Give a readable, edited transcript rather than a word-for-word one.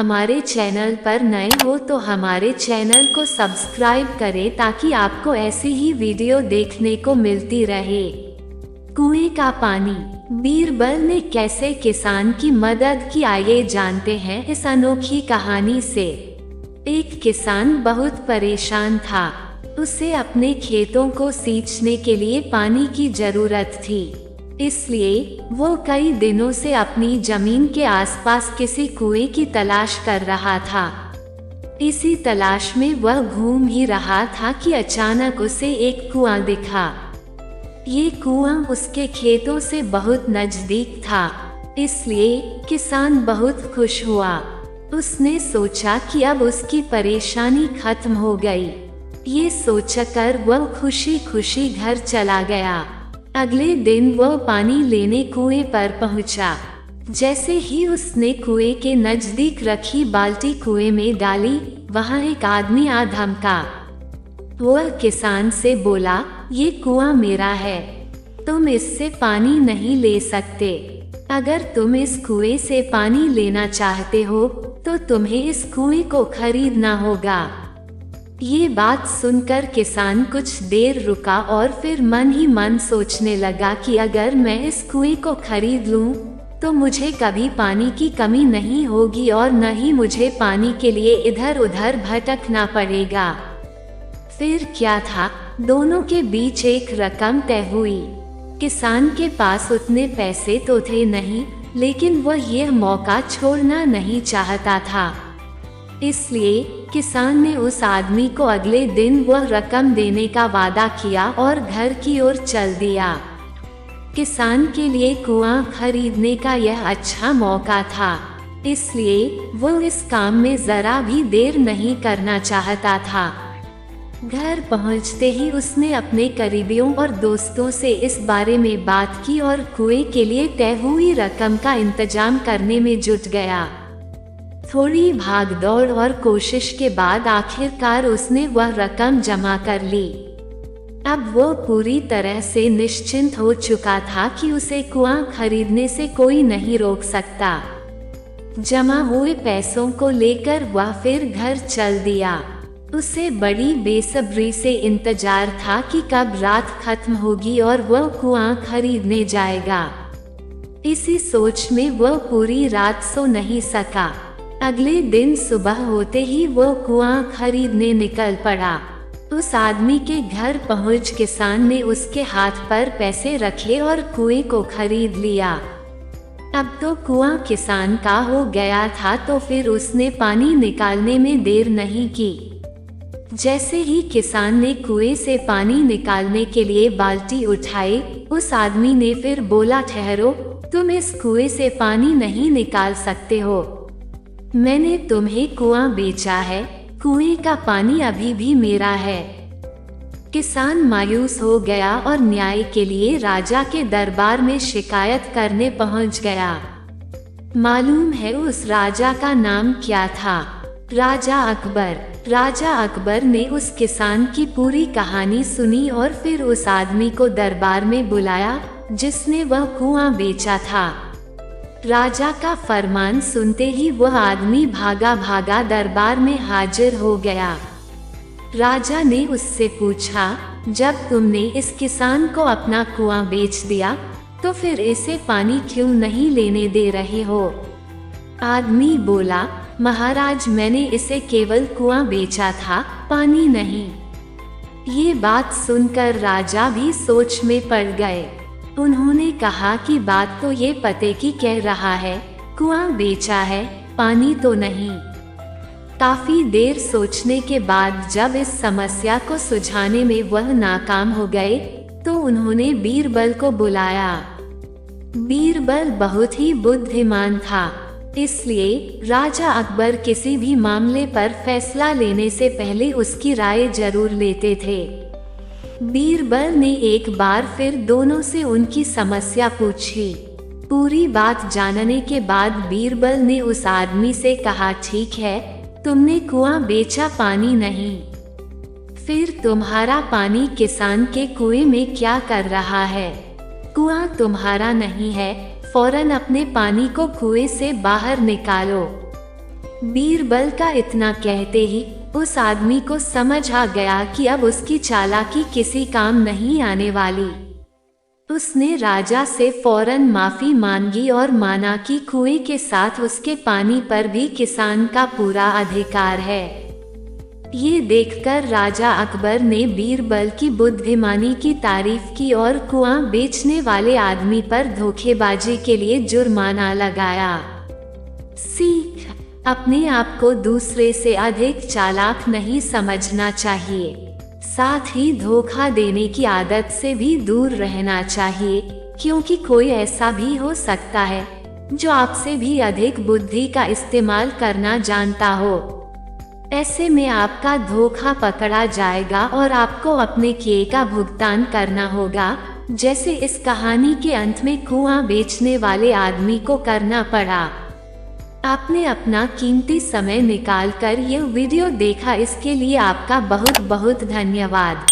हमारे चैनल पर नए हो तो हमारे चैनल को सब्सक्राइब करें ताकि आपको ऐसी ही वीडियो देखने को मिलती रहे। कुएं का पानी, बीरबल ने कैसे किसान की मदद की, आइए जानते हैं इस अनोखी कहानी से। एक किसान बहुत परेशान था। उसे अपने खेतों को सींचने के लिए पानी की जरूरत थी, इसलिए वो कई दिनों से अपनी जमीन के आसपास किसी कुएं की तलाश कर रहा था। इसी तलाश में वह घूम ही रहा था कि अचानक उसे एक कुआं दिखा। ये कुआं उसके खेतों से बहुत नजदीक था, इसलिए किसान बहुत खुश हुआ। उसने सोचा कि अब उसकी परेशानी खत्म हो गई। ये सोचकर वह खुशी खुशी घर चला गया। अगले दिन वह पानी लेने कुएं पर पहुंचा। जैसे ही उसने कुएं के नजदीक रखी बाल्टी कुएं में डाली, वहां एक आदमी आ धमका। वह किसान से बोला, ये कुआं मेरा है, तुम इससे पानी नहीं ले सकते। अगर तुम इस कुएं से पानी लेना चाहते हो तो तुम्हें इस कुएं को खरीदना होगा। ये बात सुनकर किसान कुछ देर रुका और फिर मन ही मन सोचने लगा कि अगर मैं इस कुएं को खरीद लूं तो मुझे कभी पानी की कमी नहीं होगी और न ही मुझे पानी के लिए इधर उधर भटकना पड़ेगा। फिर क्या था, दोनों के बीच एक रकम तय हुई। किसान के पास उतने पैसे तो थे नहीं, लेकिन वह यह मौका छोड़ना नहीं चाहता था। इसलिए किसान ने उस आदमी को अगले दिन वह रकम देने का वादा किया और घर की ओर चल दिया। किसान के लिए कुआं खरीदने का यह अच्छा मौका था, इसलिए वो इस काम में जरा भी देर नहीं करना चाहता था। घर पहुंचते ही उसने अपने करीबियों और दोस्तों से इस बारे में बात की और कुएं के लिए तय हुई रकम का इंतजाम करने में जुट गया। थोड़ी भागदौड़ और कोशिश के बाद आखिरकार उसने वह रकम जमा कर ली। अब वो पूरी तरह से निश्चिंत हो चुका था कि उसे कुआं खरीदने से कोई नहीं रोक सकता। जमा हुए पैसों को लेकर वह फिर घर चल दिया। उसे बड़ी बेसब्री से इंतजार था कि कब रात खत्म होगी और वह कुआं खरीदने जाएगा। इसी सोच में वह पूरी रात सो नहीं सका। अगले दिन सुबह होते ही वो कुआं खरीदने निकल पड़ा। उस आदमी के घर पहुंच किसान ने उसके हाथ पर पैसे रखे और कुएं को खरीद लिया। अब तो कुआं किसान का हो गया था, तो फिर उसने पानी निकालने में देर नहीं की। जैसे ही किसान ने कुएं से पानी निकालने के लिए बाल्टी उठाई, उस आदमी ने फिर बोला, ठहरो, तुम इस कुएं से पानी नहीं निकाल सकते हो। मैंने तुम्हें कुआं बेचा है, कुएं का पानी अभी भी मेरा है। किसान मायूस हो गया और न्याय के लिए राजा के दरबार में शिकायत करने पहुंच गया। मालूम है उस राजा का नाम क्या था? राजा अकबर। राजा अकबर ने उस किसान की पूरी कहानी सुनी और फिर उस आदमी को दरबार में बुलाया जिसने वह कुआं बेचा था। राजा का फरमान सुनते ही वह आदमी भागा भागा दरबार में हाजिर हो गया। राजा ने उससे पूछा, जब तुमने इस किसान को अपना कुआं बेच दिया तो फिर इसे पानी क्यों नहीं लेने दे रहे हो? आदमी बोला, महाराज, मैंने इसे केवल कुआं बेचा था, पानी नहीं। ये बात सुनकर राजा भी सोच में पड़ गए। उन्होंने कहा कि बात तो ये पते की कह रहा है, कुआं बेचा है, पानी तो नहीं। काफी देर सोचने के बाद जब इस समस्या को सुलझाने में वह नाकाम हो गए तो उन्होंने बीरबल को बुलाया। बीरबल बहुत ही बुद्धिमान था, इसलिए राजा अकबर किसी भी मामले पर फैसला लेने से पहले उसकी राय जरूर लेते थे। बीरबल ने एक बार फिर दोनों से उनकी समस्या पूछी। पूरी बात जानने के बाद बीरबल ने उस आदमी से कहा, ठीक है, तुमने कुआं बेचा, पानी नहीं। फिर तुम्हारा पानी किसान के कुएं में क्या कर रहा है? कुआं तुम्हारा नहीं है, फौरन अपने पानी को कुएं से बाहर निकालो। बीरबल का इतना कहते ही उस आदमी को समझ आ गया कि अब उसकी चालाकी किसी काम नहीं आने वाली। उसने राजा से फौरन माफी मांगी और माना कि कुएं के साथ उसके पानी पर भी किसान का पूरा अधिकार है। ये देखकर राजा अकबर ने बीरबल की बुद्धिमानी की तारीफ की और कुआं बेचने वाले आदमी पर धोखेबाजी के लिए जुर्माना लगाया। सीख: अपने आप को दूसरे से अधिक चालाक नहीं समझना चाहिए, साथ ही धोखा देने की आदत से भी दूर रहना चाहिए, क्योंकि कोई ऐसा भी हो सकता है जो आपसे भी अधिक बुद्धि का इस्तेमाल करना जानता हो। ऐसे में आपका धोखा पकड़ा जाएगा और आपको अपने किए का भुगतान करना होगा, जैसे इस कहानी के अंत में कुआं बेचने वाले आदमी को करना पड़ा। आपने अपना कीमती समय निकालकर यह वीडियो देखा, इसके लिए आपका बहुत बहुत धन्यवाद।